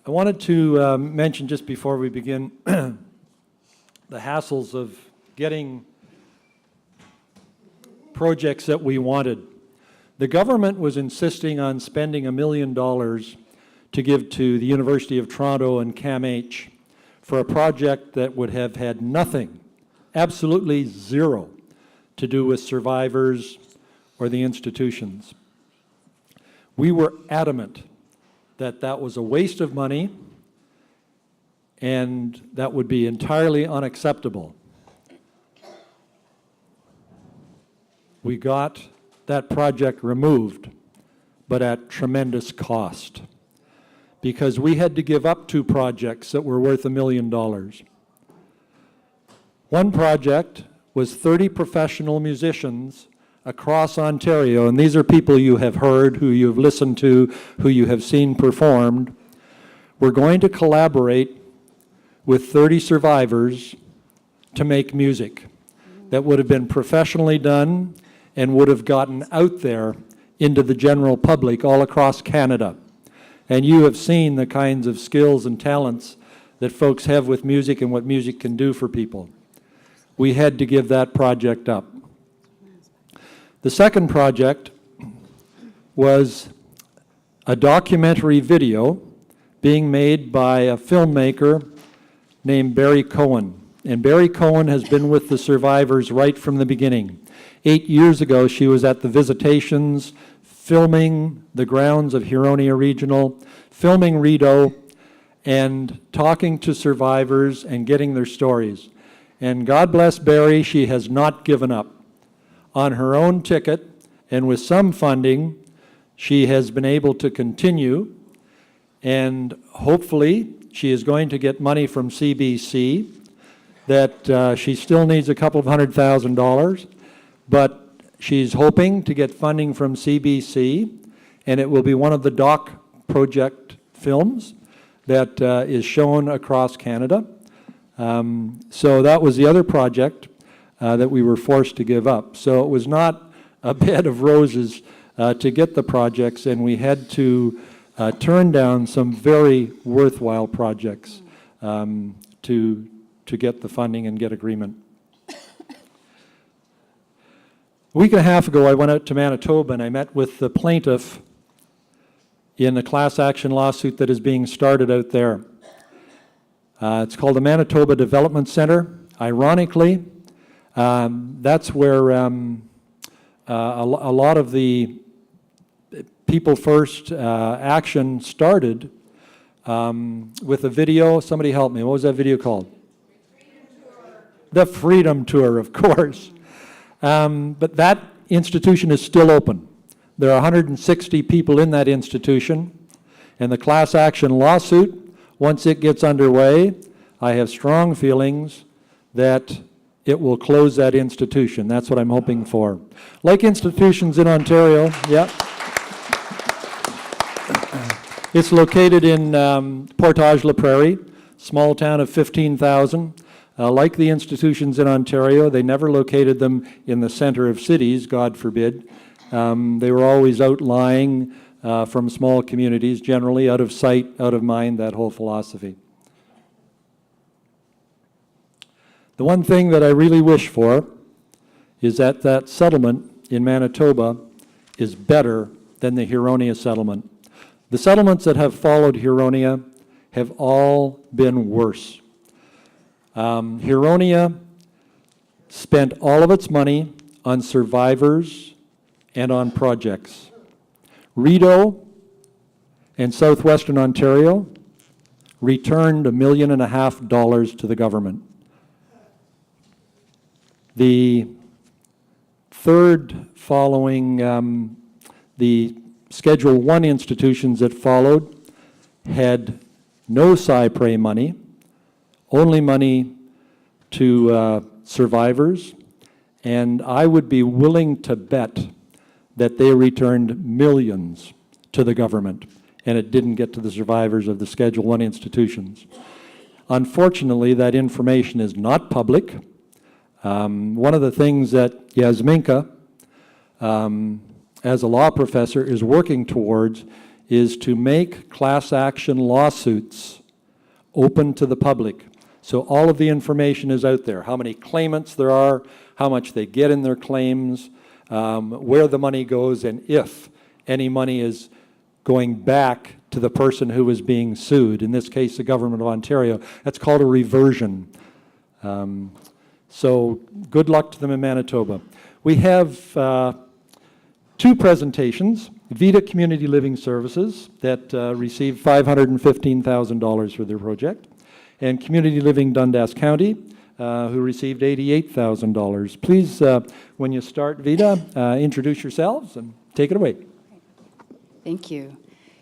I wanted to mention just before we begin the hassles of getting projects that we wanted. The government was insisting on spending $1 million to give to the University of Toronto and CAMH for a project that would have had nothing, absolutely zero, to do with survivors or the institutions. We were adamant that that was a waste of money and that would be entirely unacceptable. We got that project removed, but at tremendous cost, because we had to give up 2 projects that were worth $1 million. One project was 30 professional musicians across Ontario, and these are people you have heard, who you've listened to, who you have seen performed. We're going to collaborate with 30 survivors to make music that would have been professionally done and would have gotten out there into the general public all across Canada. And you have seen the kinds of skills and talents that folks have with music and what music can do for people. We had to give that project up. The second project was a documentary video being made by a filmmaker named Barry Cohen. And Barry Cohen has been with the survivors right from the beginning. 8 years ago, she was at the Visitations, filming the grounds of Huronia Regional, filming Rideau, and talking to survivors and getting their stories. And God bless Barry, she has not given up. On her own ticket, and with some funding, she has been able to continue, and hopefully she is going to get money from CBC, that she still needs a couple of $100,000, but she's hoping to get funding from CBC, and it will be one of the doc project films that is shown across Canada. So that was the other project that we were forced to give up. So it was not a bed of roses to get the projects, and we had to turn down some very worthwhile projects to get the funding and get agreement. A week and a half ago, I went out to Manitoba and I met with the plaintiff in a class action lawsuit that is being started out there. It's called the Manitoba Development Center. Ironically, that's where a lot of the People First action started with a video. Somebody help me. What was that video called? The Freedom Tour, of course. But that institution is still open. There are 160 people in that institution, and the class action lawsuit, once it gets underway, I have strong feelings that it will close that institution. That's what I'm hoping for. Like institutions in Ontario, yeah. It's located in Portage-la Prairie, small town of 15,000. Like the institutions in Ontario, they never located them in the center of cities, God forbid. They were always outlying from small communities, generally out of sight, out of mind, that whole philosophy. The one thing that I really wish for is that that settlement in Manitoba is better than the Huronia settlement. The settlements that have followed Huronia have all been worse. Huronia spent all of its money on survivors and on projects. Rideau and Southwestern Ontario returned $1.5 million to the government. The third following the Schedule I institutions that followed had no Cypre money, only money to survivors, and I would be willing to bet that they returned millions to the government, and it didn't get to the survivors of the Schedule I institutions. Unfortunately, that information is not public. One of the things that Yasminka, as a law professor, is working towards is to make class action lawsuits open to the public. So all of the information is out there, how many claimants there are, how much they get in their claims, where the money goes, and if any money is going back to the person who is being sued, in this case the Government of Ontario. That's called a reversion. So good luck to them in Manitoba. We have 2 presentations. Vita Community Living Services that received $515,000 for their project, and Community Living Dundas County, who received $88,000. Please, when you start, Vita, introduce yourselves and take it away. Thank you.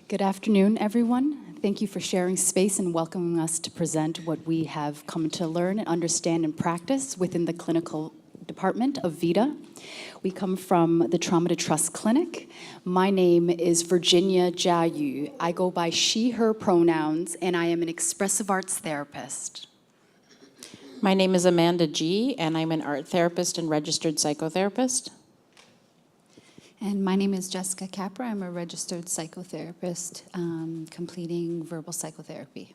Good afternoon, everyone. Thank you for sharing space and welcoming us to present what we have come to learn and understand and practice within the clinical department of Vita. We come from the Trauma to Trust Clinic. My name is Virginia Jiayu. I go by she, her pronouns, and I am an expressive arts therapist. My name is Amanda G., and I'm an art therapist and registered psychotherapist. And my name is Jessica Capra. I'm a registered psychotherapist completing verbal psychotherapy.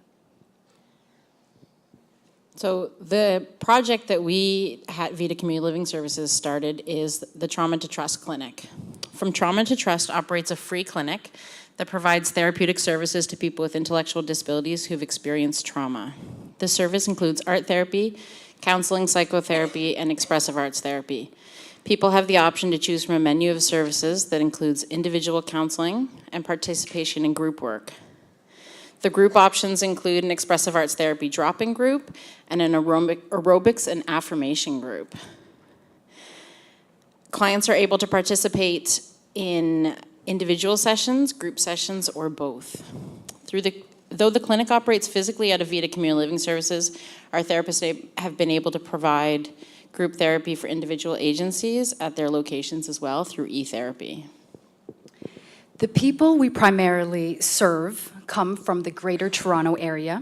So the project that we at Vita Community Living Services started is the Trauma to Trust Clinic. From Trauma to Trust operates a free clinic that provides therapeutic services to people with intellectual disabilities who've experienced trauma. The service includes art therapy, counseling, psychotherapy, and expressive arts therapy. People have the option to choose from a menu of services that includes individual counseling and participation in group work. The group options include an expressive arts therapy drop-in group and an aerobics and affirmation group. Clients are able to participate in individual sessions, group sessions, or both. Though the clinic operates physically out of Vita Community Living Services, our therapists have been able to provide group therapy for individual agencies at their locations as well through e-therapy. The people we primarily serve come from the Greater Toronto Area,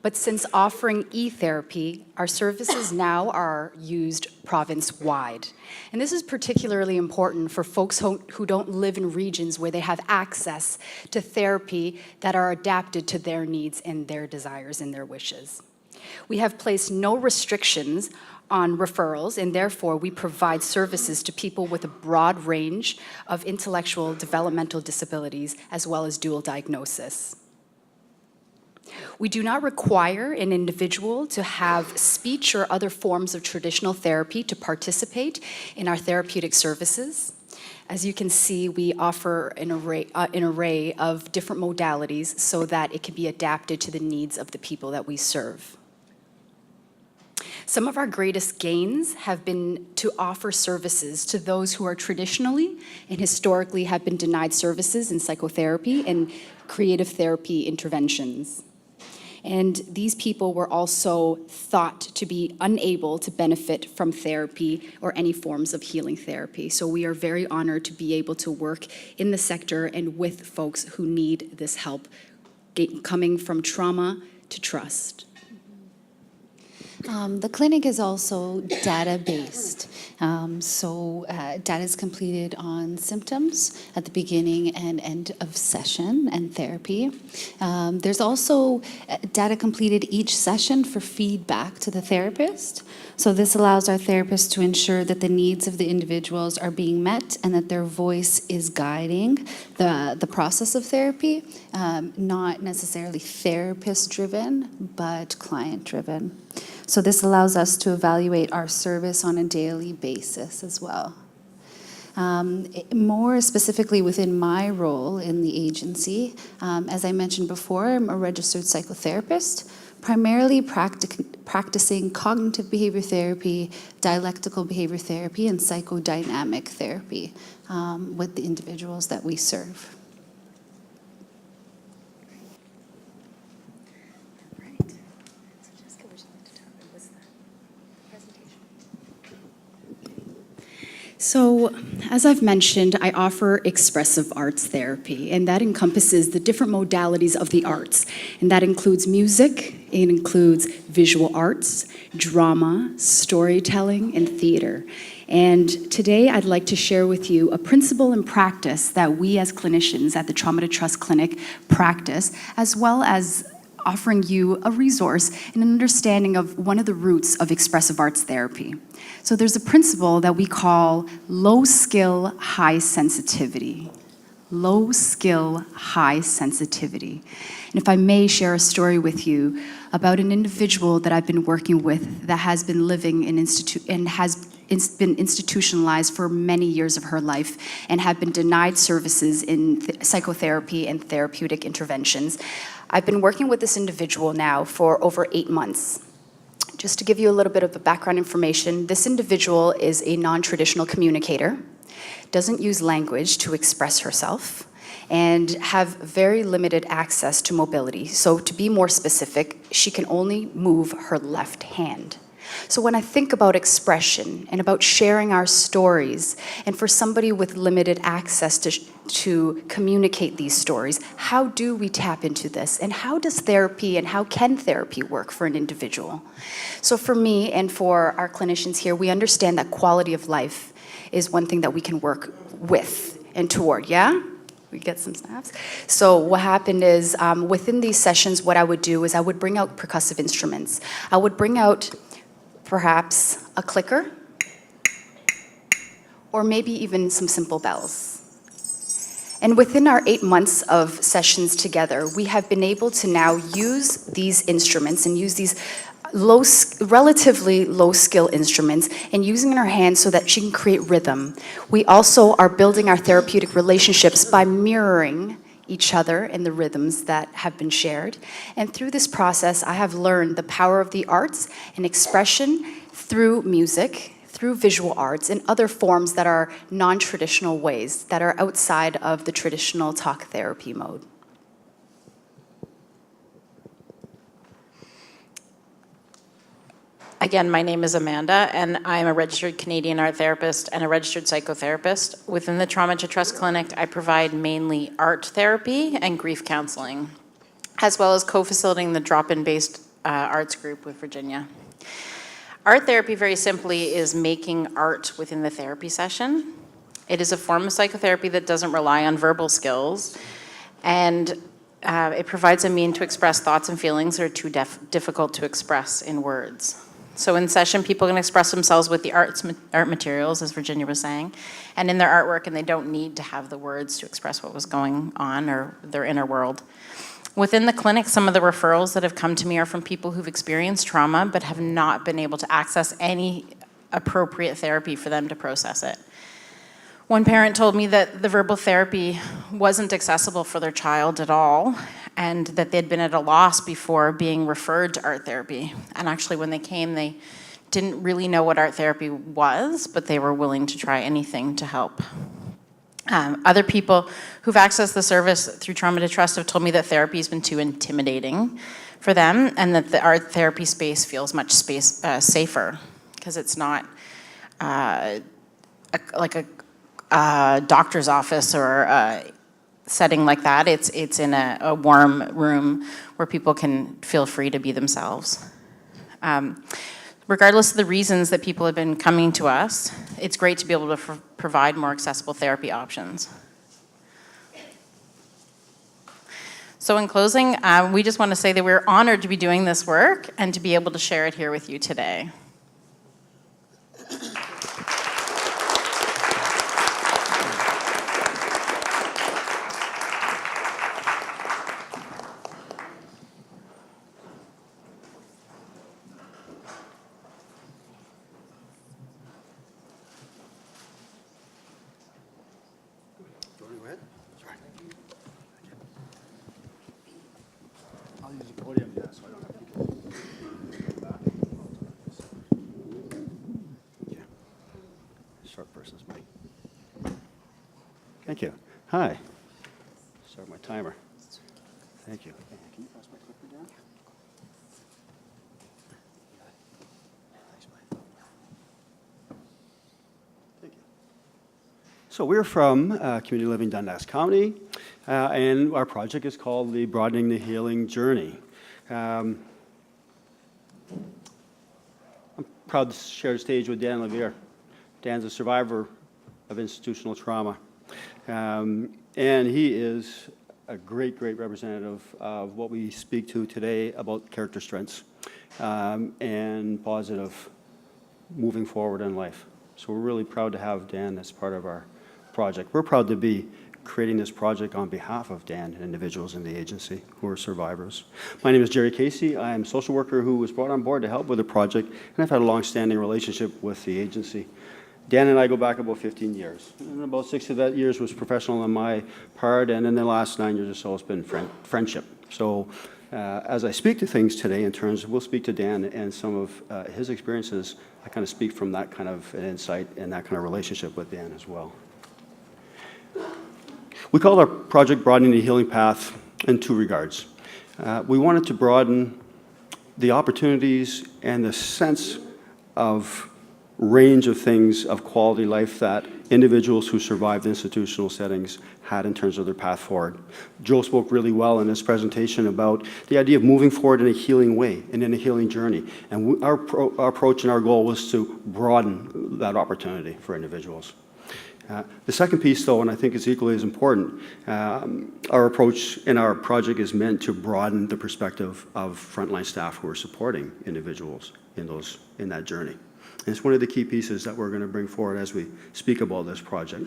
but since offering e-therapy, our services now are used province-wide. And this is particularly important for folks who don't live in regions where they have access to therapy that are adapted to their needs and their desires and their wishes. We have placed no restrictions on referrals, and therefore we provide services to people with a broad range of intellectual developmental disabilities as well as dual diagnosis. We do not require an individual to have speech or other forms of traditional therapy to participate in our therapeutic services. As you can see, we offer an array of different modalities so that it can be adapted to the needs of the people that we serve. Some of our greatest gains have been to offer services to those who are traditionally and historically have been denied services in psychotherapy and creative therapy interventions. And these people were also thought to be unable to benefit from therapy or any forms of healing therapy. So we are very honored to be able to work in the sector and with folks who need this help, coming from trauma to trust. The clinic is also data-based. Data is completed on symptoms at the beginning and end of session and therapy. There's also data completed each session for feedback to the therapist. So this allows our therapists to ensure that the needs of the individuals are being met and that their voice is guiding the process of therapy, not necessarily therapist-driven, but client-driven. So this allows us to evaluate our service on a daily basis as well. More specifically within my role in the agency, as I mentioned before, I'm a registered psychotherapist, primarily practicing cognitive behavior therapy, dialectical behavior therapy, and psychodynamic therapy with the individuals that we serve. So, as I've mentioned, I offer expressive arts therapy, and that encompasses the different modalities of the arts. And that includes music, it includes visual arts, drama, storytelling, and theater. And today I'd like to share with you a principle and practice that we as clinicians at the Trauma to Trust Clinic practice, as well as offering you a resource and an understanding of one of the roots of expressive arts therapy. So there's a principle that we call low skill, high sensitivity. Low skill, high sensitivity. And if I may share a story with you about an individual that I've been working with that has been living in been institutionalized for many years of her life and have been denied services in psychotherapy and therapeutic interventions. I've been working with this individual now for over 8 months. Just to give you a little bit of the background information, this individual is a non-traditional communicator, doesn't use language to express herself, and have very limited access to mobility. So to be more specific, she can only move her left hand. So when I think about expression and about sharing our stories, and for somebody with limited access to communicate these stories, how do we tap into this? And how does therapy and how can therapy work for an individual? So for me and for our clinicians here, we understand that quality of life is one thing that we can work with and toward, yeah? We get some snaps. So what happened is within these sessions, what I would do is I would bring out percussive instruments. I would bring out perhaps a clicker, or maybe even some simple bells. And within our 8 months of sessions together, we have been able to now use these instruments and use these relatively low-skill instruments and using in her hands so that she can create rhythm. We also are building our therapeutic relationships by mirroring each other in the rhythms that have been shared. And through this process, I have learned the power of the arts and expression through music, through visual arts, and other forms that are non-traditional ways, that are outside of the traditional talk therapy mode. Again, my name is Amanda, and I'm a registered Canadian art therapist and a registered psychotherapist. Within the Trauma to Trust Clinic, I provide mainly art therapy and grief counseling, as well as co-facilitating the drop-in based arts group with Virginia. Art therapy, very simply, is making art within the therapy session. It is a form of psychotherapy that doesn't rely on verbal skills, and it provides a means to express thoughts and feelings that are too difficult to express in words. So in session, people can express themselves with the art materials, as Virginia was saying, and in their artwork, and they don't need to have the words to express what was going on or their inner world. Within the clinic, some of the referrals that have come to me are from people who've experienced trauma but have not been able to access any appropriate therapy for them to process it. One parent told me that the verbal therapy wasn't accessible for their child at all, and that they'd been at a loss before being referred to art therapy. And actually, when they came, they didn't really know what art therapy was, but they were willing to try anything to help. Other people who've accessed the service through Trauma to Trust have told me that therapy has been too intimidating for them, and that the art therapy space feels much safer, because it's not like a doctor's office or a setting like that. It's in a warm room where people can feel free to be themselves. Regardless of the reasons that people have been coming to us, it's great to be able to provide more accessible therapy options. So in closing, we just want to say that we're honored to be doing this work and to be able to share it here with you today. I'll use the podium, yeah, so I don't have to. Yeah. Short person's mic. Thank you. Hi. Start my timer. Thank you. Can you pass my clicker down? Thank you. So we're from Community Living Dundas County, and our project is called the Broadening the Healing Journey. I'm proud to share the stage with Dan Levere. Dan's a survivor of institutional trauma. And he is a great, great representative of what we speak to today about character strengths and positive moving forward in life. So we're really proud to have Dan as part of our project. We're proud to be creating this project on behalf of Dan and individuals in the agency who are survivors. My name is Jerry Casey. I am a social worker who was brought on board to help with the project, and I've had a long-standing relationship with the agency. Dan and I go back about 15 years, and about 6 of that years was professional on my part, and in the last 9 years or so, it's been friendship. So as I speak to things today in terms of, we'll speak to Dan and some of his experiences, I kind of speak from that kind of an insight and that kind of relationship with Dan as well. We call our project Broadening the Healing Path in 2 regards. We wanted to broaden the opportunities and the sense of range of things of quality life that individuals who survived institutional settings had in terms of their path forward. Joe spoke really well in his presentation about the idea of moving forward in a healing way and in a healing journey. And our approach and our goal was to broaden that opportunity for individuals. The second piece, though, and I think is equally as important, our approach in our project is meant to broaden the perspective of frontline staff who are supporting individuals in that journey. And it's one of the key pieces that we're going to bring forward as we speak about this project.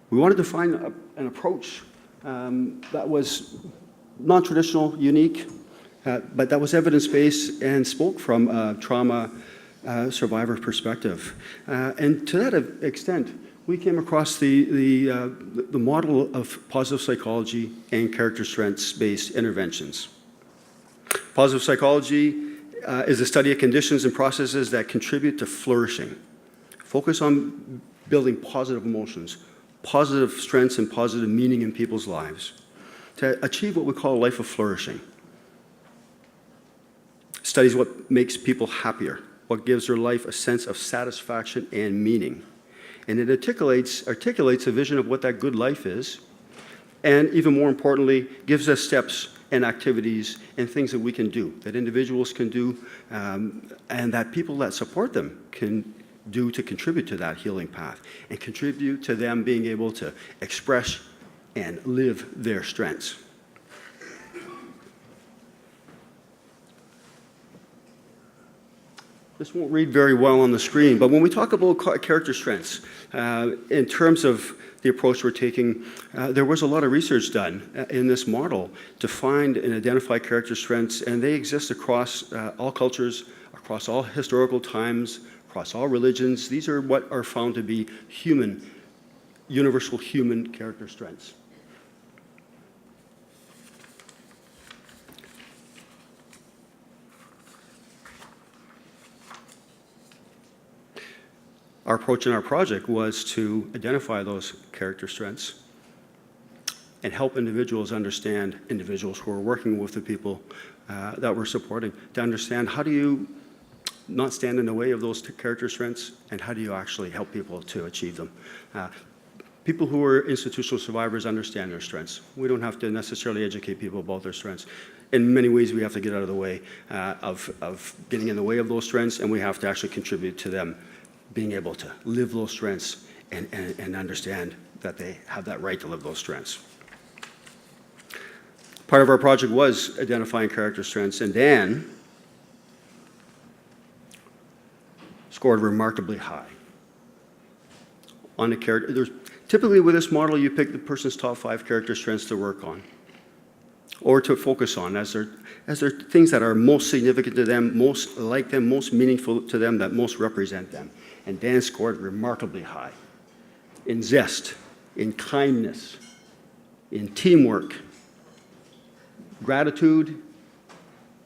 We wanted to find an approach that was non-traditional, unique, but that was evidence-based and spoke from a trauma survivor perspective. And to that extent, we came across the model of positive psychology and character strengths-based interventions. Positive psychology is a study of conditions and processes that contribute to flourishing. Focus on building positive emotions, positive strengths, and positive meaning in people's lives to achieve what we call a life of flourishing. Studies what makes people happier, what gives their life a sense of satisfaction and meaning. And it articulates a vision of what that good life is, and even more importantly, gives us steps and activities and things that we can do, that individuals can do, and that people that support them can do to contribute to that healing path and contribute to them being able to express and live their strengths. This won't read very well on the screen, but when we talk about character strengths, in terms of the approach we're taking, there was a lot of research done in this model to find and identify character strengths, and they exist across all cultures, across all historical times, across all religions. These are what are found to be human, universal human character strengths. Our approach in our project was to identify those character strengths and help individuals understand, individuals who are working with the people that we're supporting, to understand how do you not stand in the way of those character strengths, and how do you actually help people to achieve them. People who are institutional survivors understand their strengths. We don't have to necessarily educate people about their strengths. In many ways, we have to get out of the way of getting in the way of those strengths, and we have to actually contribute to them being able to live those strengths and understand that they have that right to live those strengths. Part of our project was identifying character strengths, and Dan scored remarkably high on the character. Typically with this model, you pick the person's top 5 character strengths to work on or to focus on as they're things that are most significant to them, most like them, most meaningful to them, that most represent them. And Dan scored remarkably high in zest, in kindness, in teamwork, gratitude,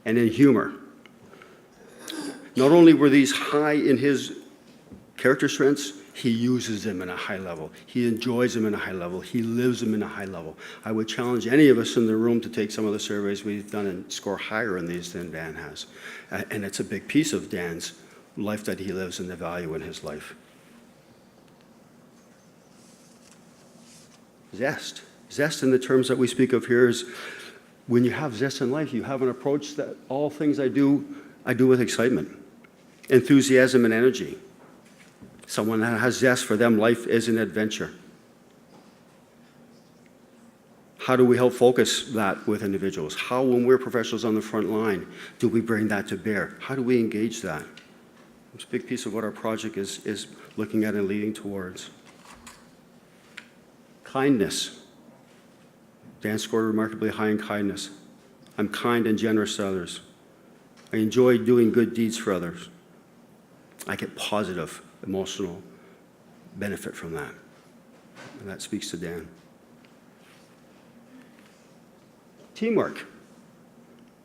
and in humor. Not only were these high in his character strengths, he uses them in a high level. He enjoys them in a high level. He lives them in a high level. I would challenge any of us in the room to take some of the surveys we've done and score higher in these than Dan has. And it's a big piece of Dan's life that he lives and the value in his life. Zest. Zest in the terms that we speak of here is when you have zest in life, you have an approach that all things I do with excitement. enthusiasm and energy. Someone that has zest. For them, life is an adventure. How do we help focus that with individuals? How, when we're professionals on the front line, do we bring that to bear? How do we engage that? It's a big piece of what our project is looking at and leading towards. Kindness. Dan scored remarkably high in kindness. I'm kind and generous to others. I enjoy doing good deeds for others. I get positive emotional benefit from that. And that speaks to Dan. Teamwork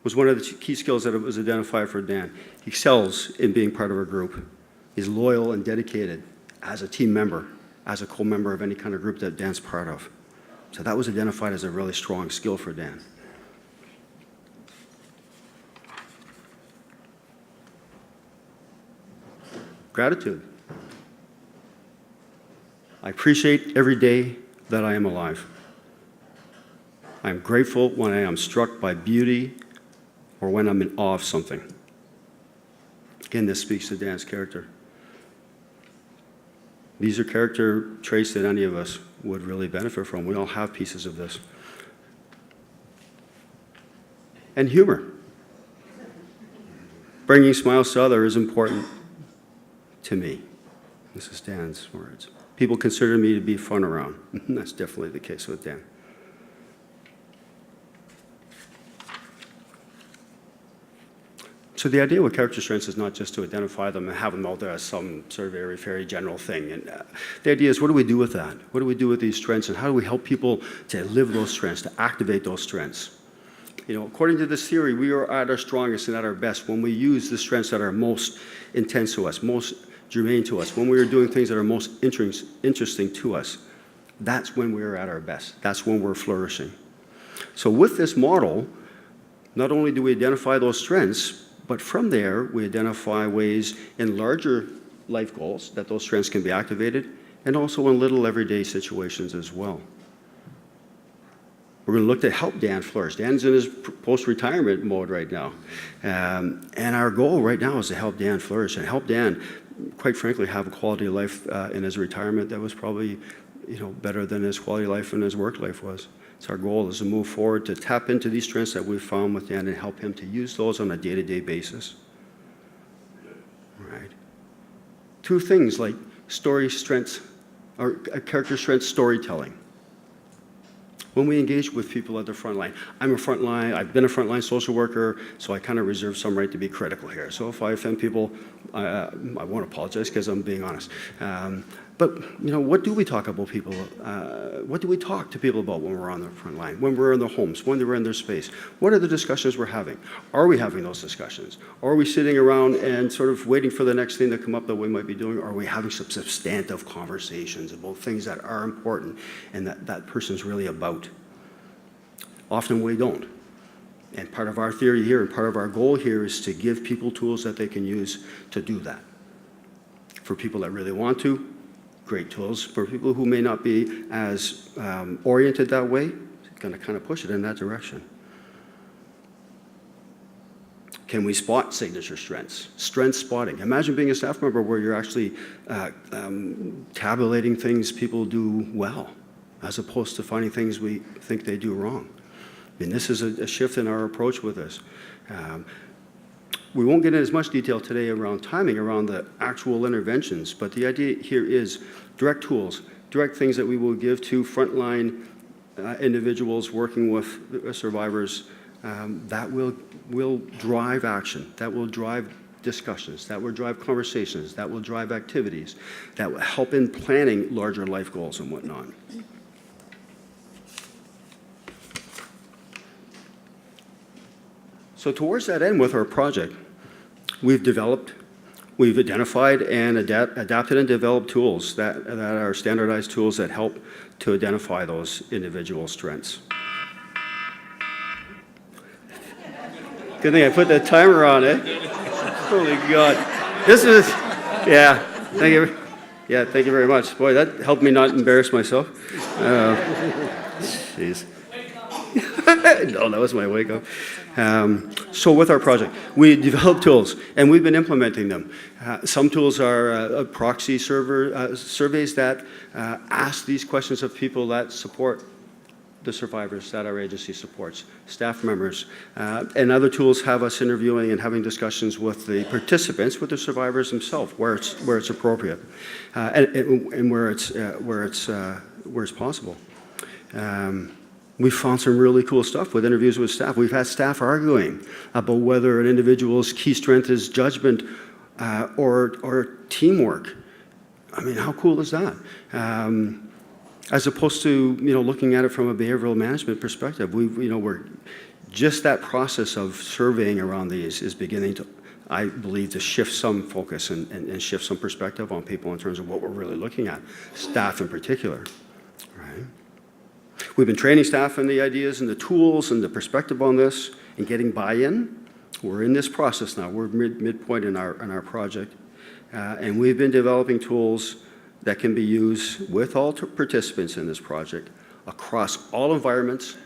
was one of the key skills that was identified for Dan. He excels in being part of a group. He's loyal and dedicated as a team member, as a co-member of any kind of group that Dan's part of. So that was identified as a really strong skill for Dan. Gratitude. I appreciate every day that I am alive. I am grateful when I am struck by beauty or when I'm in awe of something. Again, this speaks to Dan's character. These are character traits that any of us would really benefit from. We all have pieces of this. And humor. Bringing smiles to others is important to me. This is Dan's words. People consider me to be fun around. That's definitely the case with Dan. So the idea with character strengths is not just to identify them and have them out there as some sort of very general thing. And the idea is, what do we do with that? What do we do with these strengths, and how do we help people to live those strengths, to activate those strengths? You know, according to this theory, we are at our strongest and at our best when we use the strengths that are most intense to us, most germane to us, when we are doing things that are most interesting to us. That's when we are at our best. That's when we're flourishing. So with this model, not only do we identify those strengths, but from there, we identify ways in larger life goals that those strengths can be activated, and also in little everyday situations as well. We're going to look to help Dan flourish. Dan's in his post-retirement mode right now. And our goal right now is to help Dan flourish and help Dan, quite frankly, have a quality of life in his retirement that was probably, better than his quality of life and his work life was. So our goal is to move forward, to tap into these strengths that we've found with Dan and help him to use those on a day-to-day basis. Right. Two things like story strengths, or character strength storytelling. When we engage with people at the front line, I've been a frontline social worker, so I kind of reserve some right to be critical here. So if I offend people, I won't apologize because I'm being honest. But, what do we talk about people? What do we talk to people about when we're on the front line, when we're in their homes, when they're in their space? What are the discussions we're having? Are we having those discussions? Are we sitting around and sort of waiting for the next thing to come up that we might be doing? Or are we having some substantive conversations about things that are important and that person's really about? Often we don't. And part of our theory here and part of our goal here is to give people tools that they can use to do that. For people that really want to, great tools. For people who may not be as oriented that way, going to kind of push it in that direction. Can we spot signature strengths? Strength spotting. Imagine being a staff member where you're actually tabulating things people do well, as opposed to finding things we think they do wrong. I mean, this is a shift in our approach with this. We won't get into as much detail today around timing, around the actual interventions, but the idea here is direct tools, direct things that we will give to frontline individuals working with survivors that will drive action, that will drive discussions, that will drive conversations, that will drive activities, that will help in planning larger life goals and whatnot. So towards that end with our project, we've identified and adapted and developed tools that are standardized tools that help to identify those individual strengths. Good thing I put that timer on it. Holy God. This is, yeah, thank you. Yeah, thank you very much. Boy, that helped me not embarrass myself. Jeez. No, that was my wake up. So with our project, we developed tools, and we've been implementing them. Some tools are proxy surveys that ask these questions of people that support the survivors that our agency supports, staff members. And other tools have us interviewing and having discussions with the participants, with the survivors themselves, where it's appropriate, and where it's possible. We found some really cool stuff with interviews with staff. We've had staff arguing about whether an individual's key strength is judgment or teamwork. I mean, how cool is that? As opposed to looking at it from a behavioral management perspective, we're just that process of surveying around these is beginning to, I believe, to shift some focus and shift some perspective on people in terms of what we're really looking at, staff in particular. Right? We've been training staff in the ideas and the tools and the perspective on this and getting buy-in. We're in this process now. We're midpoint in our project, and we've been developing tools that can be used with all participants in this project across all environments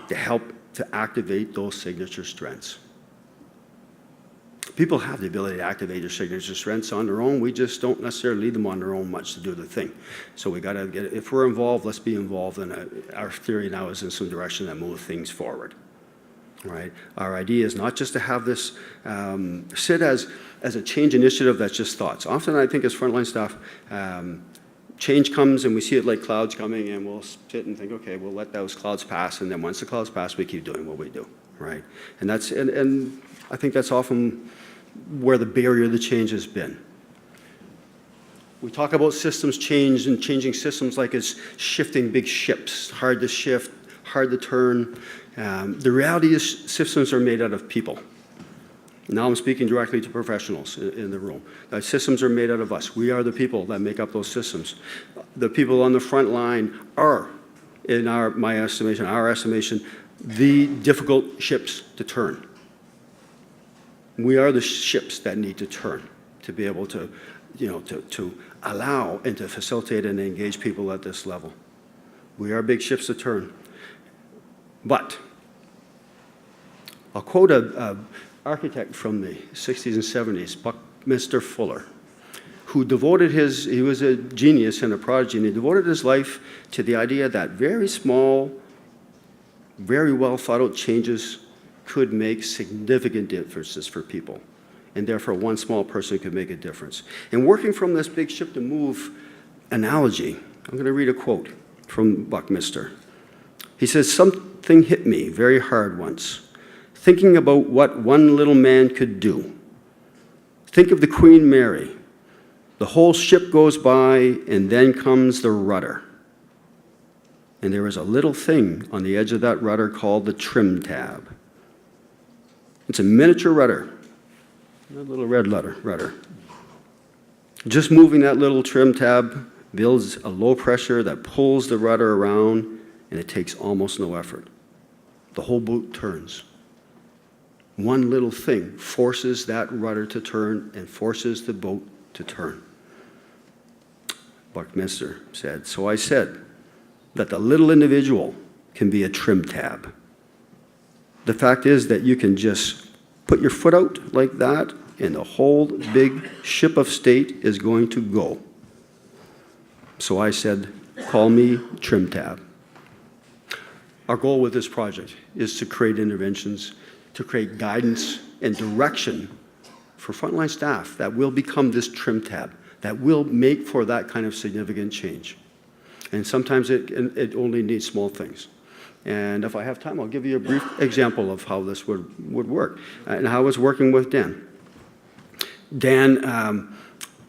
to help to activate those signature strengths. People have the ability to activate their signature strengths on their own. We just don't necessarily lead them on their own much to do the thing. So we got to get, if we're involved, let's be involved. And our theory now is in some direction that moves things forward. Right? Our idea is not just to have this sit as a change initiative that's just thoughts. Often I think as frontline staff, change comes and we see it like clouds coming, and we'll sit and think, okay, we'll let those clouds pass, and then once the clouds pass, we keep doing what we do, right? And that's and I think that's often where the barrier to the change has been. We talk about systems change and changing systems like it's shifting big ships, hard to shift, hard to turn. The reality is systems are made out of people. Now I'm speaking directly to professionals in the room. Systems are made out of us. We are the people that make up those systems. The people on the front line are, in our estimation, the difficult ships to turn. We are the ships that need to turn to be able to, to allow and to facilitate and engage people at this level. We are big ships to turn. But I'll quote an architect from the 60s and 70s, Buckminster Fuller, who devoted he was a genius and a prodigy, and he devoted his life to the idea that very small, very well thought out changes could make significant differences for people. And therefore, one small person could make a difference. And working from this big ship to move analogy, I'm going to read a quote from Buckminster. He says, "Something hit me very hard once, thinking about what one little man could do. Think of the Queen Mary. The whole ship goes by, and then comes the rudder. And there is a little thing on the edge of that rudder called the trim tab. It's a miniature rudder, a little red rudder. Just moving that little trim tab builds a low pressure that pulls the rudder around, and it takes almost no effort. The whole boat turns. One little thing forces that rudder to turn and forces the boat to turn." Buckminster said, "So I said that the little individual can be a trim tab. The fact is that you can just put your foot out like that, and the whole big ship of state is going to go. So I said, call me trim tab." Our goal with this project is to create interventions, to create guidance and direction for frontline staff that will become this trim tab, that will make for that kind of significant change. And sometimes it only needs small things. And if I have time, I'll give you a brief example of how this would work and how it's working with Dan. Dan,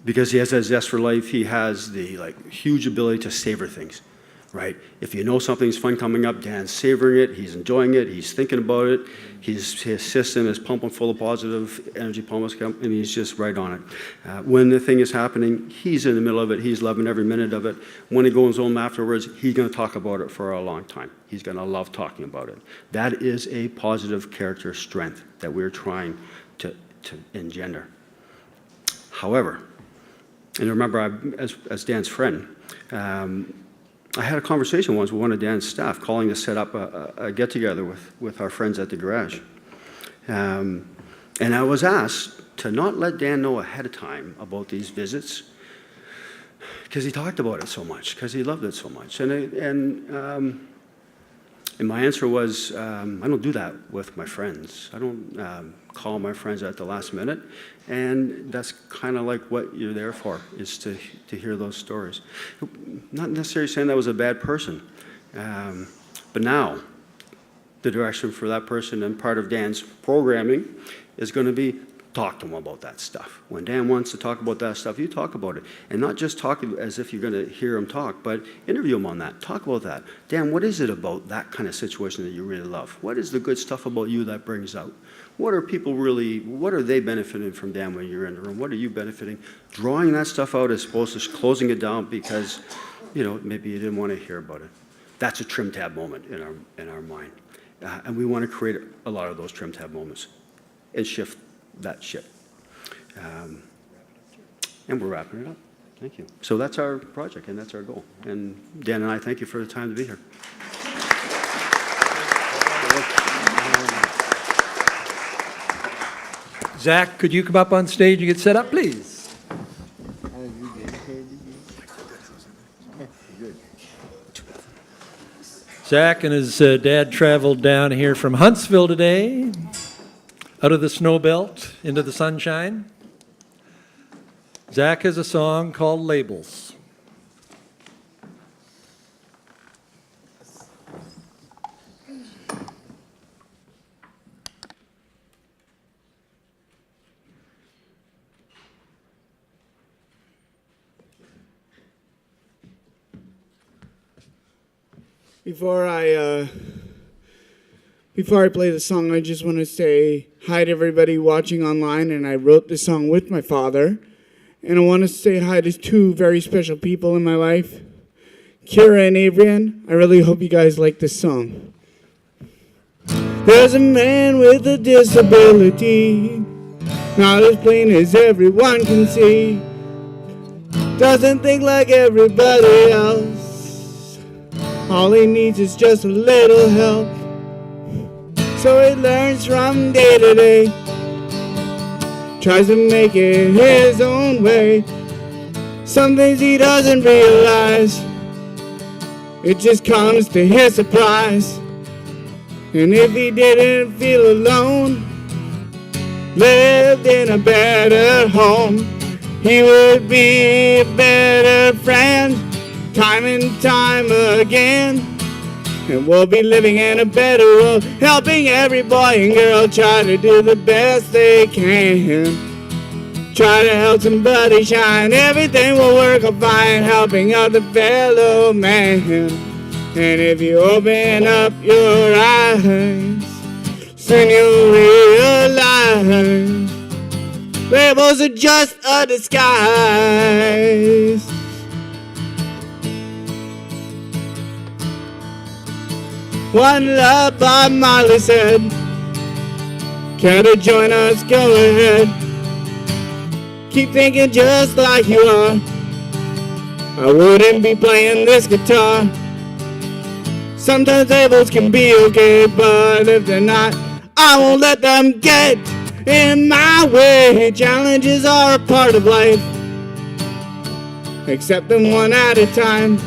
because he has a zest for life, he has the huge ability to savor things, right? If you know something's fun coming up, Dan's savoring it, he's enjoying it, he's thinking about it, his system is pumping full of positive energy, and he's just right on it. When the thing is happening, he's in the middle of it, he's loving every minute of it. When he goes home afterwards, he's going to talk about it for a long time. He's going to love talking about it. That is a positive character strength that we're trying to engender. However, and remember, as Dan's friend, I had a conversation once with one of Dan's staff calling to set up a get-together with our friends at the garage. And I was asked to not let Dan know ahead of time about these visits because he talked about it so much, because he loved it so much. And my answer was, I don't do that with my friends. I don't call my friends at the last minute. And that's kind of like what you're there for, is to hear those stories. Not necessarily saying that was a bad person, but now the direction for that person and part of Dan's programming is going to be talk to him about that stuff. When Dan wants to talk about that stuff, you talk about it. And not just talk as if you're going to hear him talk, but interview him on that. Talk about that. Dan, what is it about that kind of situation that you really love? What is the good stuff about you that brings out? What are people really, what are they benefiting from, Dan, when you're in the room? What are you benefiting? Drawing that stuff out as opposed to closing it down because, maybe you didn't want to hear about it. That's a trim tab moment in our mind. And we want to create a lot of those trim tab moments and shift that ship. And we're wrapping it up. Thank you. So that's our project and that's our goal. And Dan and I thank you for the time to be here. Zach, could you come up on stage and get set up, please? Zach and his dad traveled down here from Huntsville today, out of the snow belt into the sunshine. Zach has a song called Labels. Before I play the song, I just want to say hi to everybody watching online, and I wrote this song with my father. And I want to say hi to two very special people in my life, Kira and Adrian. I really hope you guys like this song. There's a man with a disability, not as plain as everyone can see. Doesn't think like everybody else. All he needs is just a little help. So he learns from day to day, tries to make it his own way. Some things he doesn't realize, it just comes to his surprise. And if he didn't feel alone, lived in a better home, he would be a better friend, time and time again. And we'll be living in a better world, helping every boy and girl try to do the best they can. Try to help somebody shine, everything will work out fine, helping out the fellow man. And if you open up your eyes, soon you'll realize labels are just a disguise. One love, Bob Marley said, care to join us? Go ahead. Keep thinking just like you are. I wouldn't be playing this guitar. Sometimes labels can be okay, but if they're not, I won't let them get in my way. Challenges are a part of life, accept them one at a time.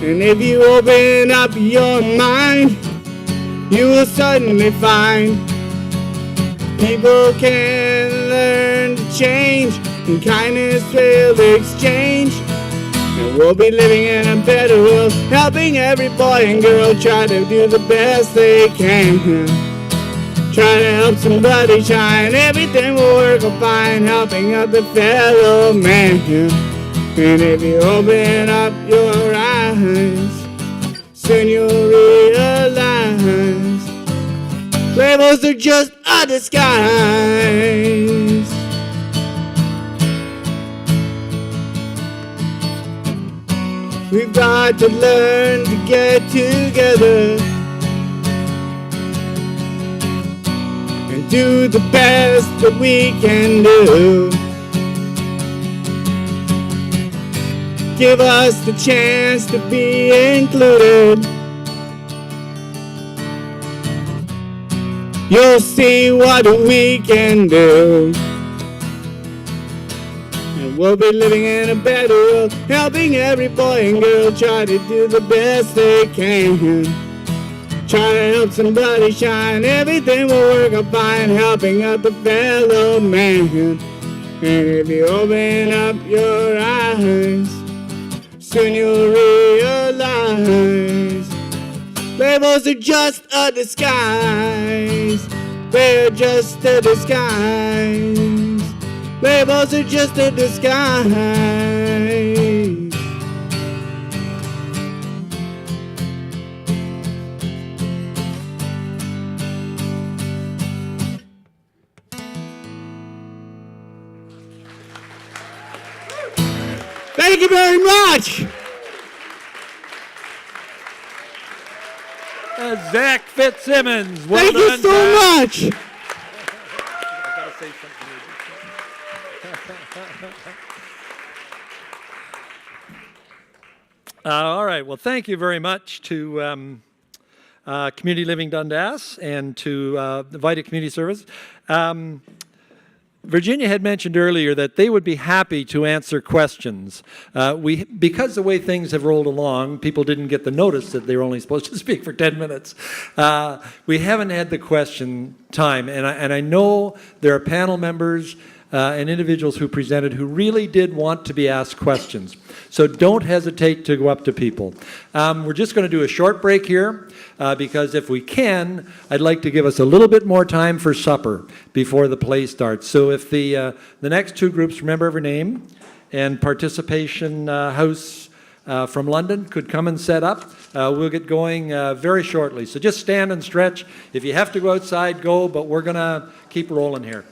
And if you open up your mind, you will suddenly find people can learn to change, and kindness will exchange. And we'll be living in a better world, helping every boy and girl try to do the best they can. Try to help somebody shine, everything will work out fine, helping out the fellow man. And if you open up your eyes, soon you'll realize labels are just a disguise. We've got to learn to get together and do the best that we can do. Give us the chance to be included. You'll see what we can do. And we'll be living in a better world, helping every boy and girl try to do the best they can. Trying to help somebody shine, everything will work out fine, helping out the fellow man. And if you open up your eyes, soon you'll realize labels are just a disguise. They're just a disguise. Labels are just a disguise. Thank you very much. Zach Fitzsimmons, well Thank you done, so Zach. much. All right, well, thank you very much to Community Living Dundas and to the Vita Community Service. Virginia had mentioned earlier that they would be happy to answer questions. Because the way things have rolled along, people didn't get the notice that they were only supposed to speak for 10 minutes. We haven't had the question time, and I know there are panel members and individuals who presented who really did want to be asked questions. So don't hesitate to go up to people. We're just going to do a short break here because if we can, I'd like to give us a little bit more time for supper before the play starts. So if the next two groups, remember every name, and Participation House from London could come and set up, we'll get going very shortly. So just stand and stretch. If you have to go outside, go, but we're going to keep rolling here.